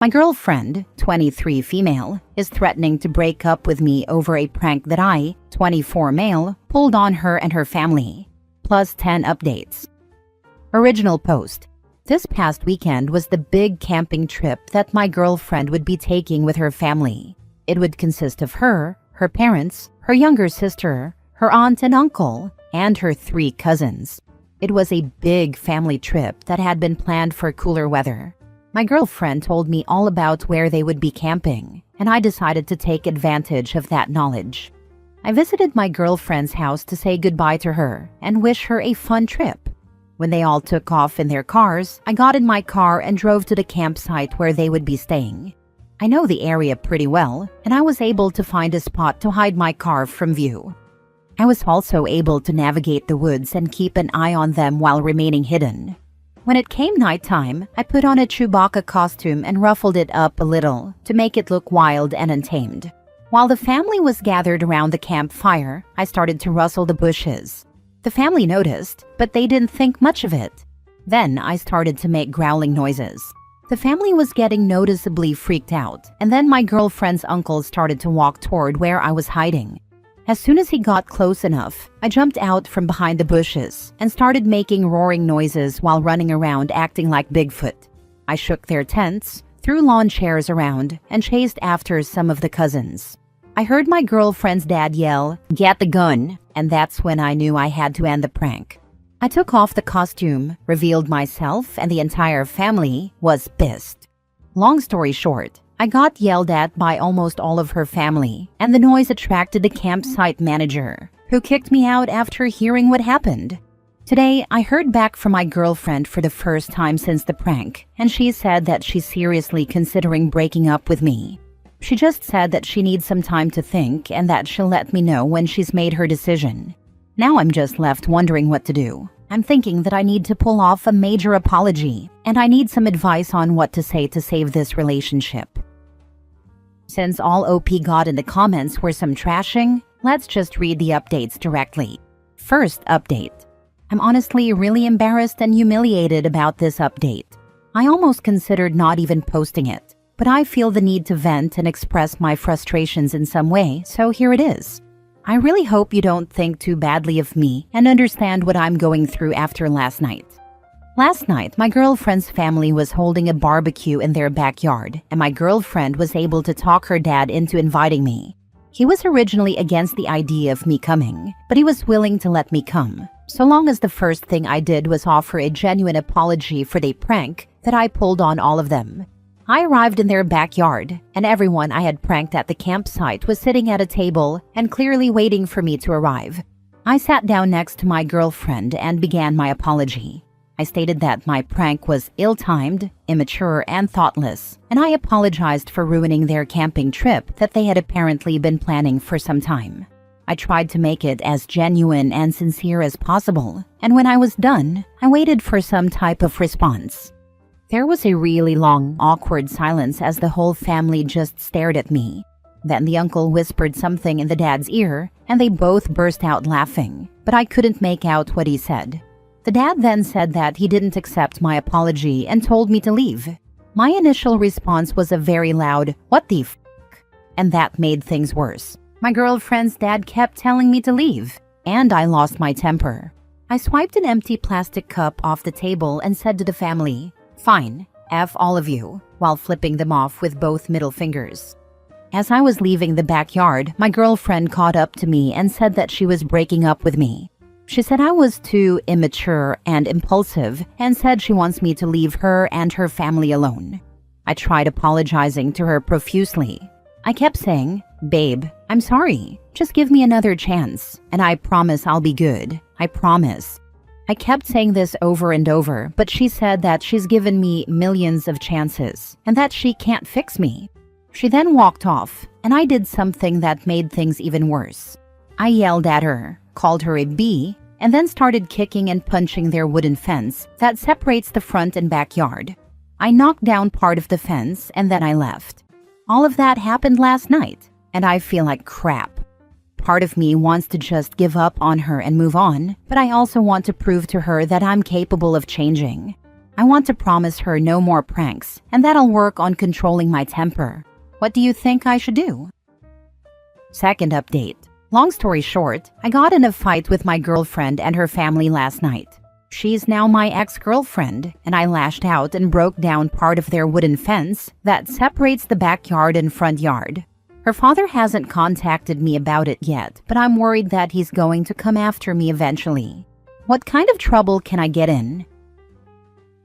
My girlfriend, 23 female, is threatening to break up with me over a prank that I, 24 male, pulled on her and her family. Plus 10 updates. Original post. This past weekend was the big camping trip that my girlfriend would be taking with her family. It would consist of her parents, her younger sister, her aunt and uncle, and her 3 cousins. It was a big family trip that had been planned for cooler weather. My girlfriend told me all about where they would be camping, and I decided to take advantage of that knowledge. I visited my girlfriend's house to say goodbye to her and wish her a fun trip. When they all took off in their cars, I got in my car and drove to the campsite where they would be staying. I know the area pretty well, and I was able to find a spot to hide my car from view. I was also able to navigate the woods and keep an eye on them while remaining hidden. When it came nighttime, I put on a Chewbacca costume and ruffled it up a little to make it look wild and untamed. While the family was gathered around the campfire, I started to rustle the bushes. The family noticed, but they didn't think much of it. Then I started to make growling noises. The family was getting noticeably freaked out, and then my girlfriend's uncle started to walk toward where I was hiding. As soon as he got close enough, I jumped out from behind the bushes and started making roaring noises while running around acting like Bigfoot. I shook their tents, threw lawn chairs around, and chased after some of the cousins. I heard my girlfriend's dad yell, "Get the gun," and that's when I knew I had to end the prank. I took off the costume, revealed myself, and the entire family was pissed. Long story short, I got yelled at by almost all of her family, and the noise attracted the campsite manager, who kicked me out after hearing what happened. Today, I heard back from my girlfriend for the first time since the prank, and she said that she's seriously considering breaking up with me. She just said that she needs some time to think and that she'll let me know when she's made her decision. Now I'm just left wondering what to do. I'm thinking that I need to pull off a major apology, and I need some advice on what to say to save this relationship. Since all OP got in the comments were some trashing, let's just read the updates directly. First update. I'm honestly really embarrassed and humiliated about this update. I almost considered not even posting it, but I feel the need to vent and express my frustrations in some way, so here it is. I really hope you don't think too badly of me and understand what I'm going through after last night. Last night, my girlfriend's family was holding a barbecue in their backyard, and my girlfriend was able to talk her dad into inviting me. He was originally against the idea of me coming, but he was willing to let me come, so long as the first thing I did was offer a genuine apology for the prank that I pulled on all of them. I arrived in their backyard, and everyone I had pranked at the campsite was sitting at a table and clearly waiting for me to arrive. I sat down next to my girlfriend and began my apology. I stated that my prank was ill-timed, immature, and thoughtless, and I apologized for ruining their camping trip that they had apparently been planning for some time. I tried to make it as genuine and sincere as possible, and when I was done, I waited for some type of response. There was a really long, awkward silence as the whole family just stared at me. Then the uncle whispered something in the dad's ear, and they both burst out laughing, but I couldn't make out what he said. The dad then said that he didn't accept my apology and told me to leave. My initial response was a very loud, "What the f***?" And that made things worse. My girlfriend's dad kept telling me to leave, and I lost my temper. I swiped an empty plastic cup off the table and said to the family, "Fine, F all of you," while flipping them off with both middle fingers. As I was leaving the backyard, my girlfriend caught up to me and said that she was breaking up with me. She said I was too immature and impulsive and said she wants me to leave her and her family alone. I tried apologizing to her profusely. I kept saying, "Babe, I'm sorry. Just give me another chance, and I promise I'll be good. I promise." I kept saying this over and over, but she said that she's given me millions of chances and that she can't fix me. She then walked off, and I did something that made things even worse. I yelled at her, called her a B, and then started kicking and punching their wooden fence that separates the front and backyard. I knocked down part of the fence and then I left. All of that happened last night, and I feel like crap. Part of me wants to just give up on her and move on, but I also want to prove to her that I'm capable of changing. I want to promise her no more pranks and that I'll work on controlling my temper. What do you think I should do? Second update. Long story short, I got in a fight with my girlfriend and her family last night. She's now my ex-girlfriend, and I lashed out and broke down part of their wooden fence that separates the backyard and front yard. Her father hasn't contacted me about it yet, but I'm worried that he's going to come after me eventually. What kind of trouble can I get in?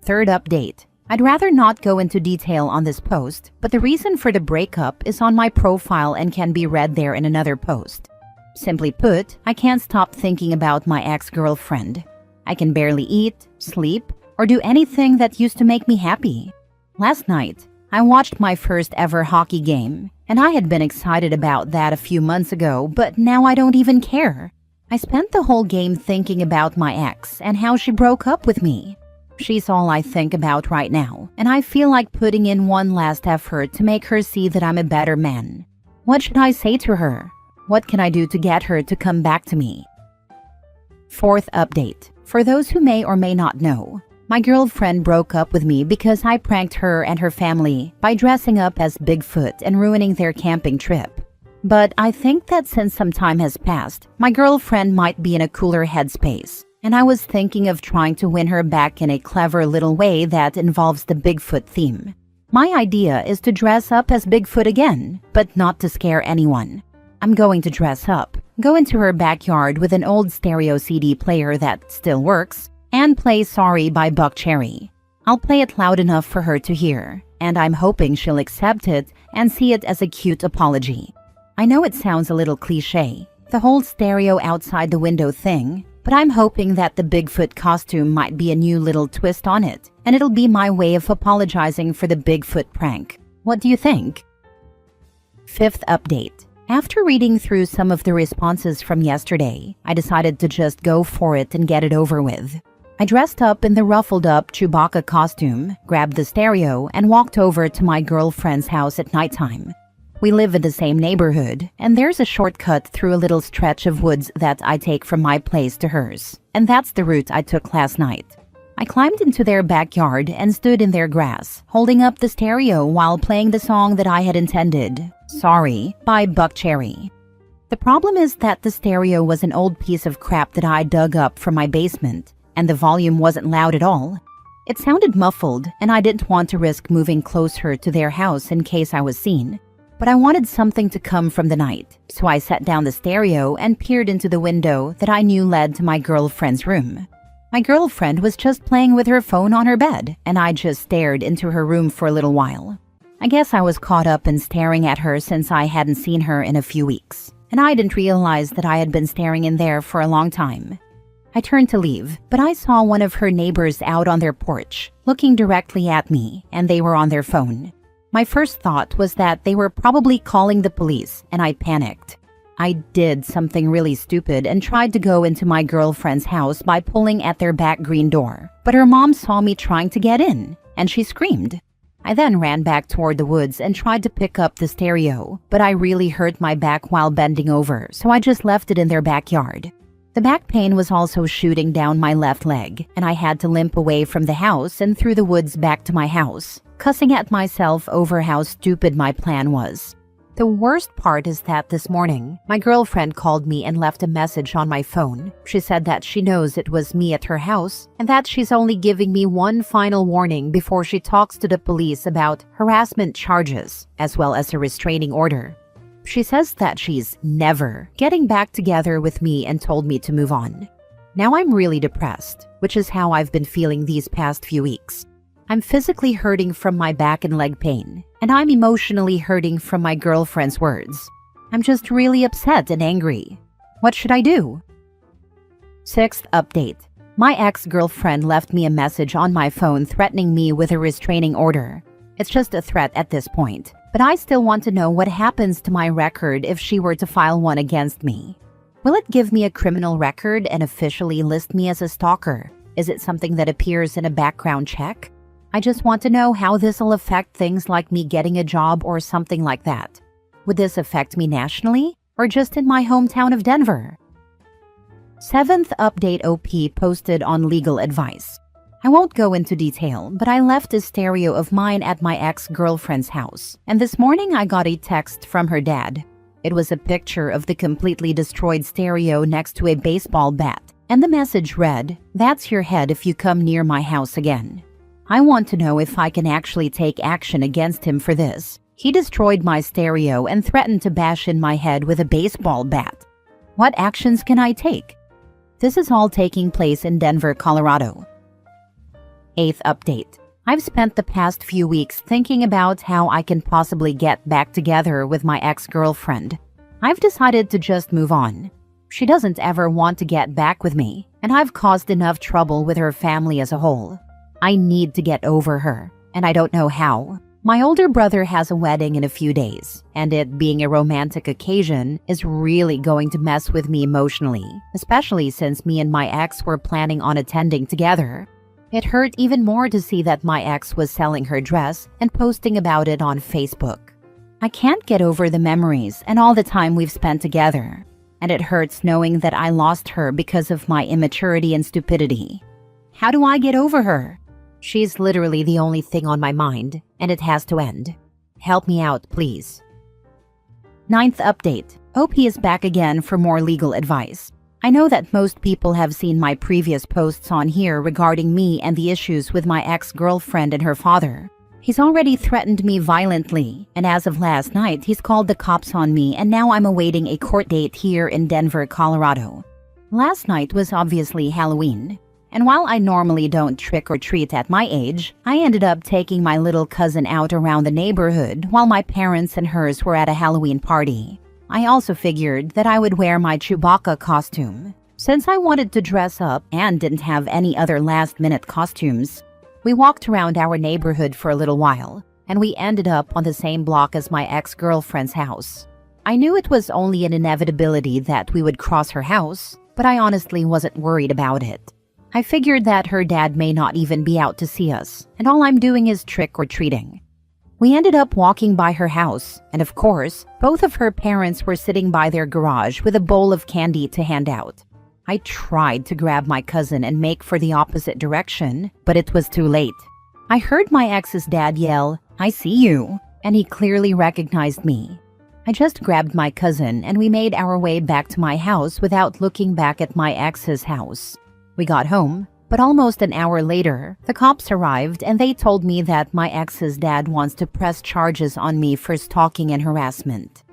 Third update. I'd rather not go into detail on this post, but the reason for the breakup is on my profile and can be read there in another post. Simply put, I can't stop thinking about my ex-girlfriend. I can barely eat, sleep, or do anything that used to make me happy. Last night, I watched my first ever hockey game, and I had been excited about that a few months ago, but now I don't even care. I spent the whole game thinking about my ex and how she broke up with me. She's all I think about right now, and I feel like putting in one last effort to make her see that I'm a better man. What should I say to her? What can I do to get her to come back to me? Fourth update. For those who may or may not know, my girlfriend broke up with me because I pranked her and her family by dressing up as Bigfoot and ruining their camping trip. But I think that since some time has passed, my girlfriend might be in a cooler headspace, and I was thinking of trying to win her back in a clever little way that involves the Bigfoot theme. My idea is to dress up as Bigfoot again, but not to scare anyone. I'm going to dress up, go into her backyard with an old stereo CD player that still works, and play Sorry by Buck Cherry. I'll play it loud enough for her to hear, and I'm hoping she'll accept it and see it as a cute apology. I know it sounds a little cliche, the whole stereo outside the window thing, but I'm hoping that the Bigfoot costume might be a new little twist on it, and it'll be my way of apologizing for the Bigfoot prank. What do you think? Fifth update. After reading through some of the responses from yesterday, I decided to just go for it and get it over with. I dressed up in the ruffled-up Chewbacca costume, grabbed the stereo, and walked over to my girlfriend's house at nighttime. We live in the same neighborhood, and there's a shortcut through a little stretch of woods that I take from my place to hers, and that's the route I took last night. I climbed into their backyard and stood in their grass, holding up the stereo while playing the song that I had intended, Sorry by Buck Cherry. The problem is that the stereo was an old piece of crap that I dug up from my basement, and the volume wasn't loud at all. It sounded muffled, and I didn't want to risk moving closer to their house in case I was seen. But I wanted something to come from the night, so I set down the stereo and peered into the window that I knew led to my girlfriend's room. My girlfriend was just playing with her phone on her bed, and I just stared into her room for a little while. I guess I was caught up in staring at her since I hadn't seen her in a few weeks, and I didn't realize that I had been staring in there for a long time. I turned to leave, but I saw one of her neighbors out on their porch, looking directly at me, and they were on their phone. My first thought was that they were probably calling the police, and I panicked. I did something really stupid and tried to go into my girlfriend's house by pulling at their back green door, but her mom saw me trying to get in, and she screamed. I then ran back toward the woods and tried to pick up the stereo, but I really hurt my back while bending over, so I just left it in their backyard. The back pain was also shooting down my left leg, and I had to limp away from the house and through the woods back to my house, cussing at myself over how stupid my plan was. The worst part is that this morning, my girlfriend called me and left a message on my phone. She said that she knows it was me at her house and that she's only giving me one final warning before she talks to the police about harassment charges, as well as a restraining order. She says that she's never getting back together with me and told me to move on. Now I'm really depressed, which is how I've been feeling these past few weeks. I'm physically hurting from my back and leg pain, and I'm emotionally hurting from my girlfriend's words. I'm just really upset and angry. What should I do? Sixth update. My ex-girlfriend left me a message on my phone threatening me with a restraining order. It's just a threat at this point, but I still want to know what happens to my record if she were to file one against me. Will it give me a criminal record and officially list me as a stalker? Is it something that appears in a background check? I just want to know how this will affect things like me getting a job or something like that. Would this affect me nationally or just in my hometown of Denver? Seventh update OP posted on legal advice. I won't go into detail, but I left a stereo of mine at my ex-girlfriend's house, and this morning I got a text from her dad. It was a picture of the completely destroyed stereo next to a baseball bat, and the message read, "That's your head if you come near my house again." I want to know if I can actually take action against him for this. He destroyed my stereo and threatened to bash in my head with a baseball bat. What actions can I take? This is all taking place in Denver, Colorado. 8th update. I've spent the past few weeks thinking about how I can possibly get back together with my ex-girlfriend. I've decided to just move on. She doesn't ever want to get back with me, and I've caused enough trouble with her family as a whole. I need to get over her, and I don't know how. My older brother has a wedding in a few days, and it being a romantic occasion is really going to mess with me emotionally, especially since me and my ex were planning on attending together. It hurt even more to see that my ex was selling her dress and posting about it on Facebook. I can't get over the memories and all the time we've spent together, and it hurts knowing that I lost her because of my immaturity and stupidity. How do I get over her? She's literally the only thing on my mind, and it has to end. Help me out, please. 9th update. OP is back again for more legal advice. I know that most people have seen my previous posts on here regarding me and the issues with my ex-girlfriend and her father. He's already threatened me violently, and as of last night, he's called the cops on me, and now I'm awaiting a court date here in Denver, Colorado. Last night was obviously Halloween, and while I normally don't trick or treat at my age, I ended up taking my little cousin out around the neighborhood while my parents and hers were at a Halloween party. I also figured that I would wear my Chewbacca costume. Since I wanted to dress up and didn't have any other last-minute costumes, we walked around our neighborhood for a little while, and we ended up on the same block as my ex-girlfriend's house. I knew it was only an inevitability that we would cross her house, but I honestly wasn't worried about it. I figured that her dad may not even be out to see us, and all I'm doing is trick-or-treating. We ended up walking by her house, and of course, both of her parents were sitting by their garage with a bowl of candy to hand out. I tried to grab my cousin and make for the opposite direction, but it was too late. I heard my ex's dad yell, "I see you," and he clearly recognized me. I just grabbed my cousin and we made our way back to my house without looking back at my ex's house. We got home, but almost an hour later, the cops arrived and they told me that my ex's dad wants to press charges on me for stalking and harassment.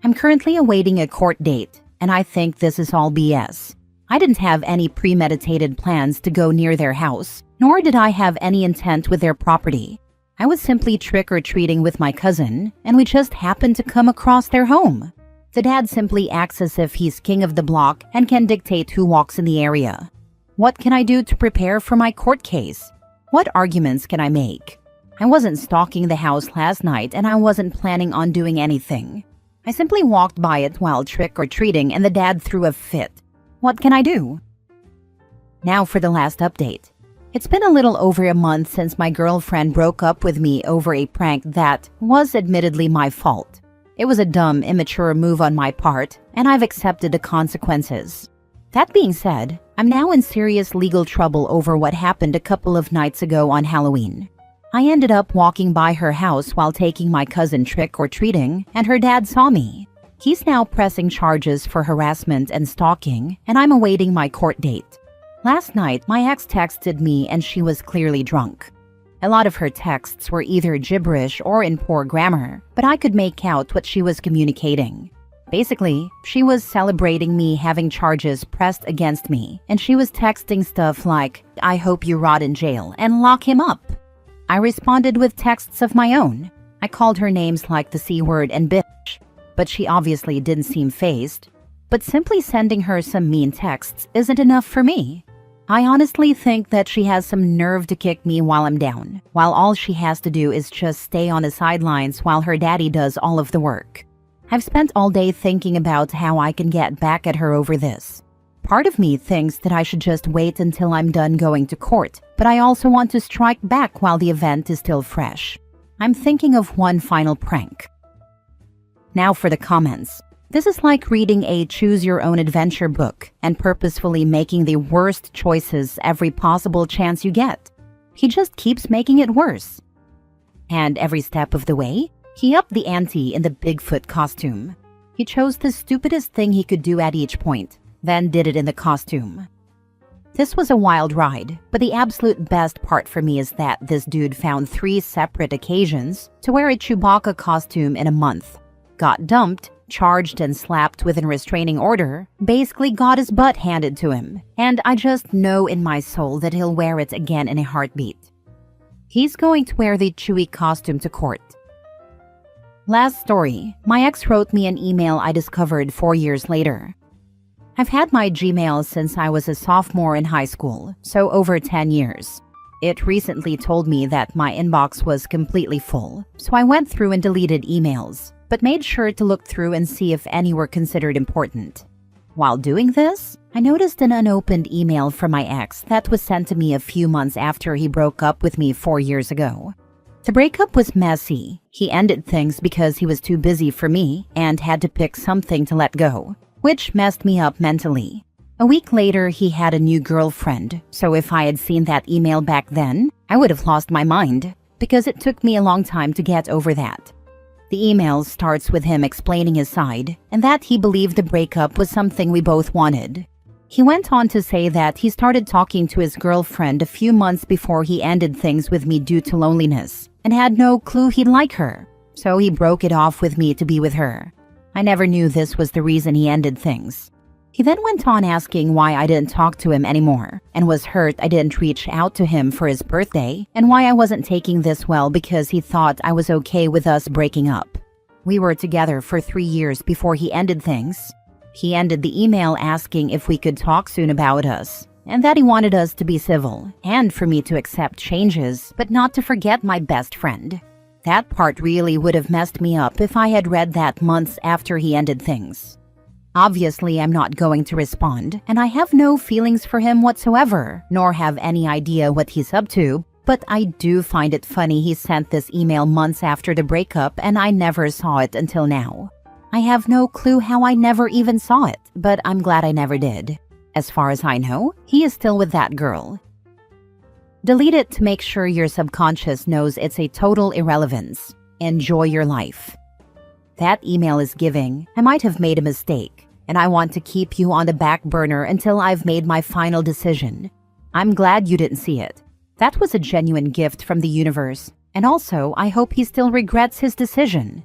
I'm currently awaiting a court date, and I think this is all BS. I didn't have any premeditated plans to go near their house, nor did I have any intent with their property. I was simply trick-or-treating with my cousin, and we just happened to come across their home. The dad simply acts as if he's king of the block and can dictate who walks in the area. What can I do to prepare for my court case? What arguments can I make? I wasn't stalking the house last night, and I wasn't planning on doing anything. I simply walked by it while trick-or-treating, and the dad threw a fit. What can I do? Now for the last update. It's been a little over a month since my girlfriend broke up with me over a prank that was admittedly my fault. It was a dumb, immature move on my part, and I've accepted the consequences. That being said, I'm now in serious legal trouble over what happened a couple of nights ago on Halloween. I ended up walking by her house while taking my cousin trick-or-treating, and her dad saw me. He's now pressing charges for harassment and stalking, and I'm awaiting my court date. Last night, my ex texted me and she was clearly drunk. A lot of her texts were either gibberish or in poor grammar, but I could make out what she was communicating. Basically, she was celebrating me having charges pressed against me, and she was texting stuff like, "I hope you rot in jail and lock him up." I responded with texts of my own. I called her names like the C word and bitch, but she obviously didn't seem fazed. But simply sending her some mean texts isn't enough for me. I honestly think that she has some nerve to kick me while I'm down, while all she has to do is just stay on the sidelines while her daddy does all of the work. I've spent all day thinking about how I can get back at her over this. Part of me thinks that I should just wait until I'm done going to court, but I also want to strike back while the event is still fresh. I'm thinking of one final prank. Now for the comments. This is like reading a choose-your-own-adventure book and purposefully making the worst choices every possible chance you get. he just keeps making it worse. And every step of the way, he upped the ante in the Bigfoot costume. He chose the stupidest thing he could do at each point, then did it in the costume. This was a wild ride, but the absolute best part for me is that this dude found 3 separate occasions to wear a Chewbacca costume in a month, got dumped, charged and slapped with a restraining order, basically got his butt handed to him, and I just know in my soul that he'll wear it again in a heartbeat. He's going to wear the Chewie costume to court. Last story, my ex wrote me an email I discovered 4 years later. I've had my Gmail since I was a sophomore in high school, so over 10 years. It recently told me that my inbox was completely full, so I went through and deleted emails, but made sure to look through and see if any were considered important. While doing this, I noticed an unopened email from my ex that was sent to me a few months after he broke up with me 4 years ago. The breakup was messy. He ended things because he was too busy for me and had to pick something to let go, which messed me up mentally. A week later, he had a new girlfriend, so if I had seen that email back then, I would have lost my mind, because it took me a long time to get over that. The email starts with him explaining his side, and that he believed the breakup was something we both wanted. He went on to say that he started talking to his girlfriend a few months before he ended things with me due to loneliness, and had no clue he'd like her, so he broke it off with me to be with her. I never knew this was the reason he ended things. He then went on asking why I didn't talk to him anymore, and was hurt I didn't reach out to him for his birthday, and why I wasn't taking this well because he thought I was okay with us breaking up. We were together for 3 years before he ended things. He ended the email asking if we could talk soon about us, and that he wanted us to be civil, and for me to accept changes, but not to forget my best friend. That part really would have messed me up if I had read that months after he ended things. Obviously, I'm not going to respond, and I have no feelings for him whatsoever, nor have any idea what he's up to, but I do find it funny he sent this email months after the breakup and I never saw it until now. I have no clue how I never even saw it, but I'm glad I never did. As far as I know, he is still with that girl. Delete it to make sure your subconscious knows it's a total irrelevance. Enjoy your life. That email is giving, I might have made a mistake, and I want to keep you on the back burner until I've made my final decision. I'm glad you didn't see it. That was a genuine gift from the universe, and also I hope he still regrets his decision.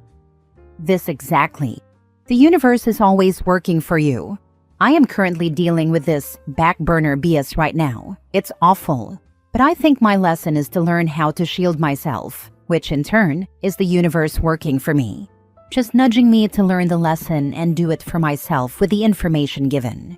This exactly. The universe is always working for you. I am currently dealing with this back burner BS right now. It's awful. But I think my lesson is to learn how to shield myself, which in turn is the universe working for me. Just nudging me to learn the lesson and do it for myself with the information given.